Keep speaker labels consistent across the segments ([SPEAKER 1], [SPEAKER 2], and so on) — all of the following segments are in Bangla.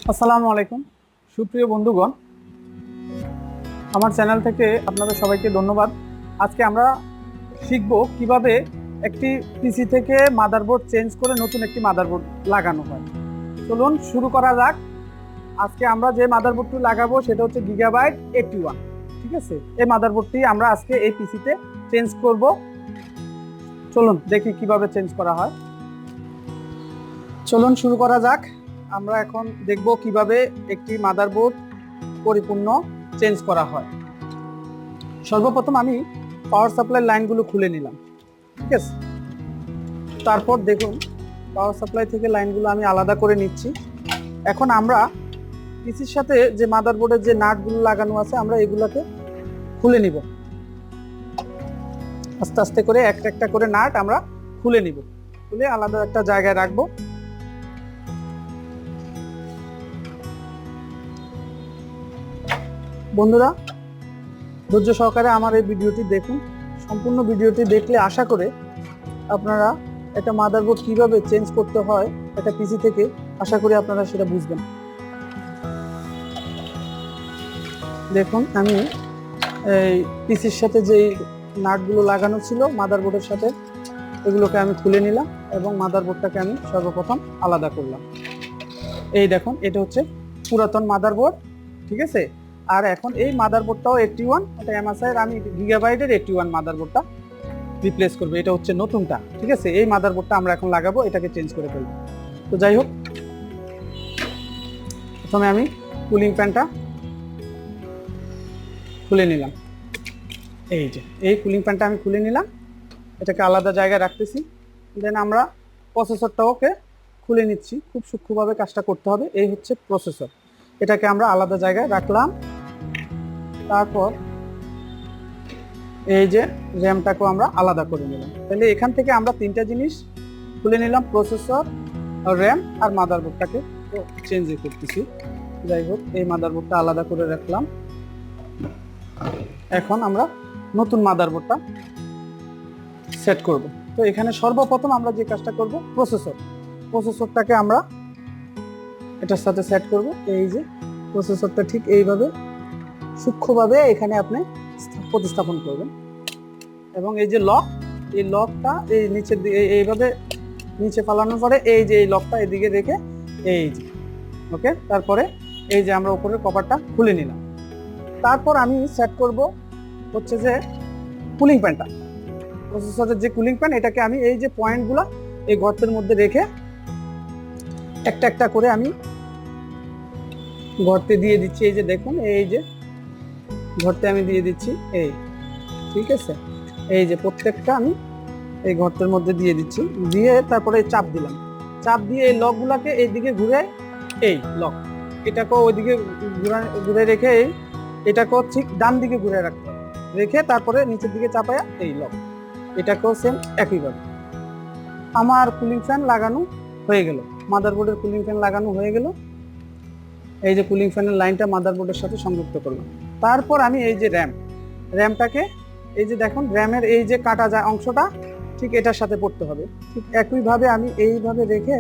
[SPEAKER 1] আসসালামু আলাইকুম সুপ্রিয় বন্ধুগণ, আমার চ্যানেল থেকে আপনাদের সবাইকে ধন্যবাদ। আজকে আমরা শিখব কিভাবে একটি পিসি থেকে মাদারবোর্ড চেঞ্জ করে নতুন একটি মাদারবোর্ড লাগানো হয়। চলুন শুরু করা যাক। আজকে আমরা যে মাদারবোর্ডটি লাগাবো সেটা হচ্ছে গিগাবাইট 81। ঠিক আছে, এই মাদারবোর্ডটি আমরা আজকে এই পিসিতে চেঞ্জ করব। চলুন দেখি কিভাবে চেঞ্জ করা হয়। চলুন শুরু করা যাক। আমরা এখন দেখব কিভাবে একটি মাদারবোর্ড পরিপূর্ণ চেঞ্জ করা হয়। সর্বপ্রথম আমি পাওয়ার সাপ্লাই লাইনগুলো খুলে নিলাম। ঠিক আছে, তারপর দেখুন পাওয়ার সাপ্লাই থেকে লাইনগুলো আমি আলাদা করে নিচ্ছি। এখন আমরা পিসির সাথে যে মাদারবোর্ডের যে নাটগুলো লাগানো আছে আমরা এগুলোকে খুলে নিব। আস্তে আস্তে করে একটা একটা করে নাট আমরা খুলে নিব, খুলে আলাদা একটা জায়গায় রাখবো। বন্ধুরা, ধৈর্য সহকারে আমার এই ভিডিওটি দেখুন। সম্পূর্ণ ভিডিওটি দেখলে আশা করে আপনারা একটা মাদারবোর্ড কিভাবে চেঞ্জ করতে হয় একটা পিসি থেকে, আশা করি আপনারা সেটা বুঝবেন। দেখুন আমি এই পিসির সাথে যেই নাটগুলো লাগানো ছিল মাদারবোর্ডের সাথে, এগুলোকে আমি খুলে নিলাম এবং মাদারবোর্ডটাকে আমি সর্বপ্রথম আলাদা করলাম। এই দেখুন, এটা হচ্ছে পুরাতন মাদারবোর্ড। ঠিক আছে, আর এখন এই মাদারবোর্ডটাও 81, এটা এমএসআই এর আমি গিগাবাইটের 81 মাদারবোর্ডটা রিপ্লেস করব। এটা হচ্ছে নতুনটা। ঠিক আছে, এই মাদারবোর্ডটা আমরা এখন লাগাবো, এটাকে চেঞ্জ করে ফেলবো। তো যাই হোক, প্রথমে আমি কুলিং ফ্যানটা খুলে নিলাম। এই যে এই কুলিং ফ্যানটা আমি খুলে নিলাম, এটাকে আলাদা জায়গায় রাখতেছি। দেন আমরা প্রসেসরটাওকে খুলে নিচ্ছি। খুব সূক্ষ্মভাবে কাজটা করতে হবে। এই হচ্ছে প্রসেসর, এটাকে আমরা আলাদা জায়গায় রাখলাম। তারপর এই যে র্যামটাকেও আমরা আলাদা করে নিলাম। তাহলে এখান থেকে আমরা তিনটা জিনিস খুলে নিলাম, প্রসেসর, র্যাম আর মাদারবোর্ডটাকে তো চেঞ্জ করতেছি। যাই হোক, এই মাদারবোর্ডটা আলাদা করে রাখলাম। এখন আমরা নতুন মাদারবোর্ডটা সেট করব। তো এখানে সর্বপ্রথম আমরা যে কাজটা করব, প্রসেসরটাকে আমরা এটার সাথে সেট করব। এই যে প্রসেসরটা ঠিক এইভাবে সূক্ষ্মভাবে এখানে আপনি প্রতিস্থাপন করবেন এবং এই যে লক, এই লকটা এই নিচের দিকে এইভাবে নিচে ফালানোর পরে এই যে এই লকটা এদিকে রেখে এই যে ওকে। তারপরে এই যে আমরা উপরের কভারটা খুলে নিলাম। তারপর আমি সেট করব হচ্ছে যে কুলিং ফ্যানটা, প্রসেসরের যে কুলিং ফ্যান, এটাকে আমি এই যে পয়েন্টগুলো এই গর্তের মধ্যে রেখে একটা একটা করে আমি গর্তে দিয়ে দিচ্ছি। এই যে দেখুন, এই যে গর্তে আমি দিয়ে দিচ্ছি। এই ঠিক আছে, এই যে প্রত্যেকটা আমি এই গর্তের মধ্যে দিয়ে দিচ্ছি। দিয়ে তারপরে চাপ দিলাম। চাপ দিয়ে এই লকগুলোকে এইদিকে ঘুরে, এই লক এটাকেও ওইদিকে ঘুরে রেখে এটাকেও ঠিক ডান দিকে ঘুরে রাখতে রেখে তারপরে নিচের দিকে চাপায়া এই লক, এটাকেও সেম একইভাবে। আমার কুলিং ফ্যান লাগানো হয়ে গেল, মাদারবোর্ডের কুলিং ফ্যান লাগানো হয়ে গেল। এই যে কুলিং ফ্যানের লাইনটা মাদারবোর্ডের সাথে সংযুক্ত করলাম। তারপর আমি এই যে র্যামটাকে এই যে দেখুন, র্যামের এই যে কাটা যায় অংশটা ঠিক এটার সাথে পড়তে হবে। ঠিক একইভাবে আমি এইভাবে রেখে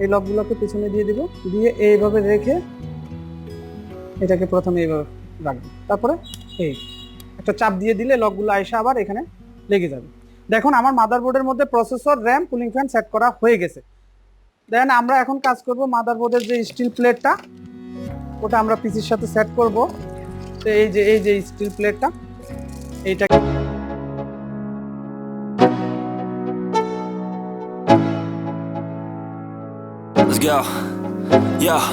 [SPEAKER 1] এই লকগুলোকে পিছনে দিয়ে দিব, দিয়ে এইভাবে রেখে এটাকে প্রথমে এইভাবে রাখবো। তারপরে এই একটা চাপ দিয়ে দিলে লকগুলো আইসা আবার এখানে লেগে যাবে। দেখুন আমার মাদারবোর্ডের মধ্যে processor, RAM, cooling fan set করা হয়ে গেছে। দেন আমরা এখন কাজ করব মাদারবোর্ডের যে স্টিল প্লেটটা, ওটা আমরা পিসির সাথে সেট করব। তো এই যে স্টিল প্লেটটা, এইটা
[SPEAKER 2] Let's go. Yeah.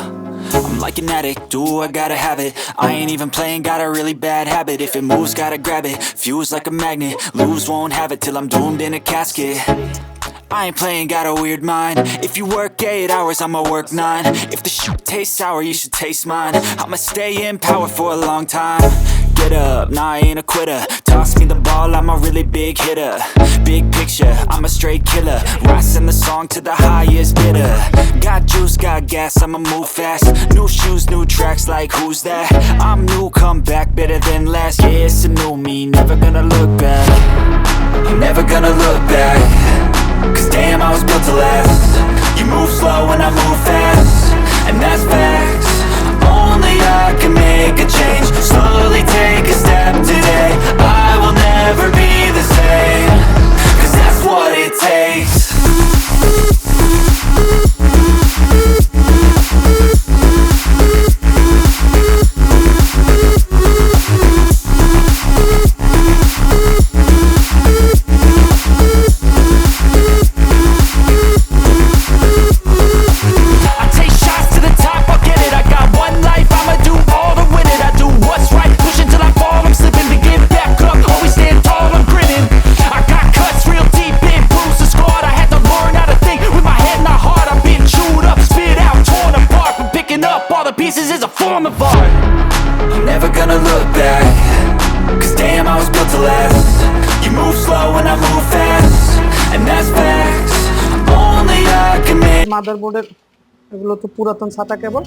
[SPEAKER 2] I'm like an addict, do I gotta have it. I ain't even playing, got a really bad habit. If it moves, gotta grab it, fuse like a magnet. Lose, won't have it till I'm doomed in a casket. I ain't playing, got a weird mind. If you work 8 hours, I'ma work 9. If the shit tastes sour, you should taste mine. I'ma stay in power for a long time. Get up, nah I ain't a quitter. Toss me the ball, I'm a really big hitter. Big picture, I'm a straight killer. Rising the song to the highest bidder. Got juice, got gas, I'ma move fast. New shoes, new tracks, like who's that? I'm new, come back, better than last. Yeah, it's a new me, never gonna look back. I'm never gonna look back. Cause damn, I was built to last. You move slow and I move fast, and that's fast.
[SPEAKER 1] মাদারবোর্ডের, এগুলো তো পুরাতন SATA কেবল।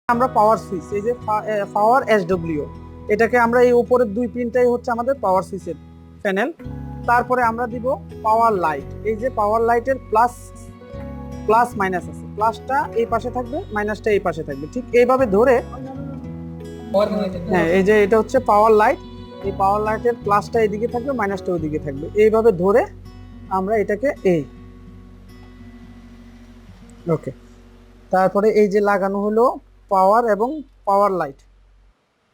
[SPEAKER 1] আমরা পাওয়ার সুইচ, এই যে পাওয়ার SW, এটাকে আমরা এই উপরের দুই পিনটাই হচ্ছে আমাদের পাওয়ার সুইচের প্যানেল। তারপরে আমরা দিব পাওয়ার লাইট, এই যে পাওয়ার লাইটের প্লাস প্লাস মাইনাস আছে, প্লাসটা এই পাশে থাকবে, মাইনাসটা এই পাশে থাকবে, ঠিক এইভাবে ধরে। হ্যাঁ, এই যে এটা হচ্ছে পাওয়ার লাইট, এই পাওয়ার লাইটের প্লাসটা এইদিকে থাকবে, মাইনাসটা ওইদিকে থাকবে, এইভাবে ধরে আমরা এটাকে ওকে। তারপরে এই যে লাগানো হলো পাওয়ার এবং পাওয়ার লাইট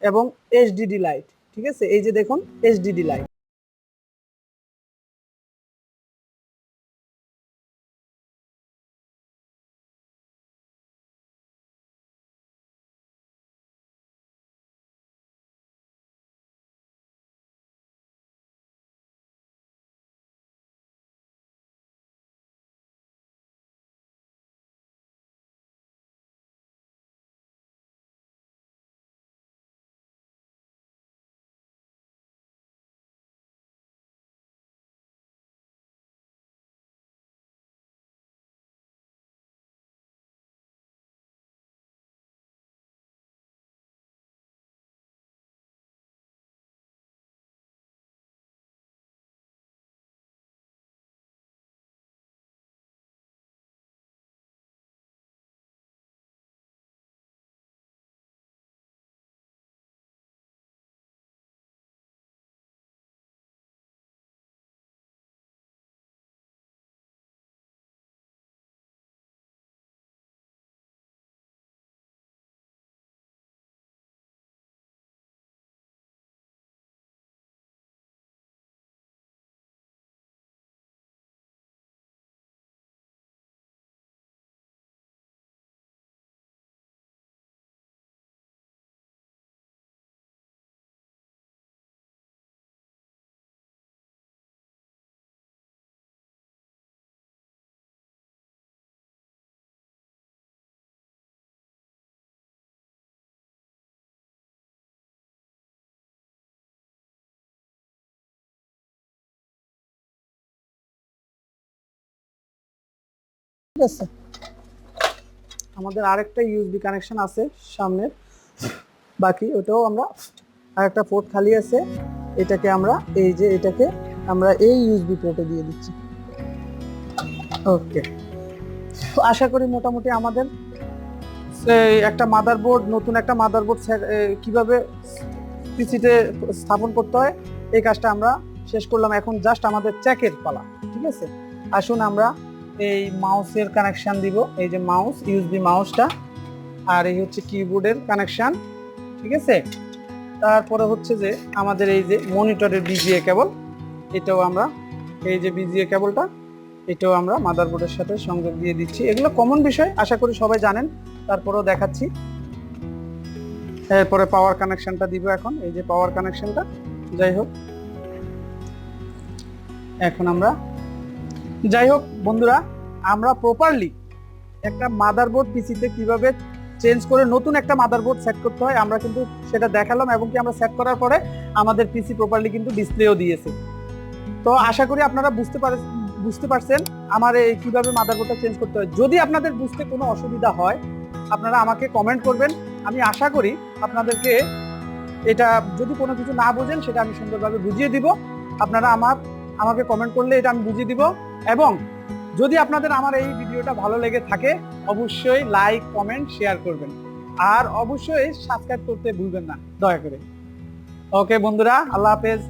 [SPEAKER 1] এবং HDD লাইট, ঠিক আছে, এই যে দেখুন HDD লাইট। ঠিক আছে, আমাদের আরেকটা ইউএসবি কানেকশন আছে সামনের, বাকি ওটাও আমরা আরেকটা পোর্ট খালি আছে, এটাকে আমরা এই যে এটাকে আমরা এই ইউএসবি পোর্টে দিয়ে দিচ্ছি। ওকে, তো আশা করি মোটামুটি আমাদের একটা মাদারবোর্ড, নতুন একটা মাদারবোর্ড কিভাবে পিসিতে স্থাপন করতে হয় এই কাজটা আমরা শেষ করলাম। এখন জাস্ট আমাদের চেকের পালা, ঠিক আছে। আসুন আমরা এই মাউসের কানেকশন দিব, এই যে মাউস, ইউএসবি মাউসটা, আর এই হচ্ছে কিবোর্ডের কানেকশন, ঠিক আছে। তারপরে হচ্ছে যে আমাদের এই যে মনিটরের বিজিএ কেবল, এটাও আমরা এই যে বিজিএ কেবলটা, এটাও আমরা মাদারবোর্ডের সাথে সংযোগ দিয়ে দিচ্ছি। এগুলো কমন বিষয়, আশা করি সবাই জানেন, তারপরেও দেখাচ্ছি। এরপরে পাওয়ার কানেকশনটা দিব এখন, এই যে পাওয়ার কানেকশনটা। যাই হোক, এখন আমরা বন্ধুরা, আমরা প্রপারলি একটা মাদারবোর্ড পিসিতে কিভাবে চেঞ্জ করে নতুন একটা মাদারবোর্ড সেট করতে হয়, আমরা কিন্তু সেটা দেখালাম এবং কি আমরা সেট করার পরে আমাদের পিসি প্রপারলি কিন্তু ডিসপ্লেও দিয়েছে। তো আশা করি আপনারা বুঝতে পারছেন আমার এই কিভাবে মাদারবোর্ডটা চেঞ্জ করতে হয়। যদি আপনাদের বুঝতে কোনো অসুবিধা হয় আপনারা আমাকে কমেন্ট করবেন, আমি আশা করি আপনাদেরকে এটা যদি কোনো কিছু না বোঝেন সেটা আমি সুন্দরভাবে বুঝিয়ে দিব। আপনারা আমাকে কমেন্ট করলে এটা আমি বুঝিয়ে দিব। এবং যদি আপনাদের আমার এই ভিডিওটা ভালো লেগে থাকে অবশ্যই লাইক কমেন্ট শেয়ার করবেন, আর অবশ্যই সাবস্ক্রাইব করতে ভুলবেন না দয়া করে। ওকে বন্ধুরা, আল্লাহ হাফেজ।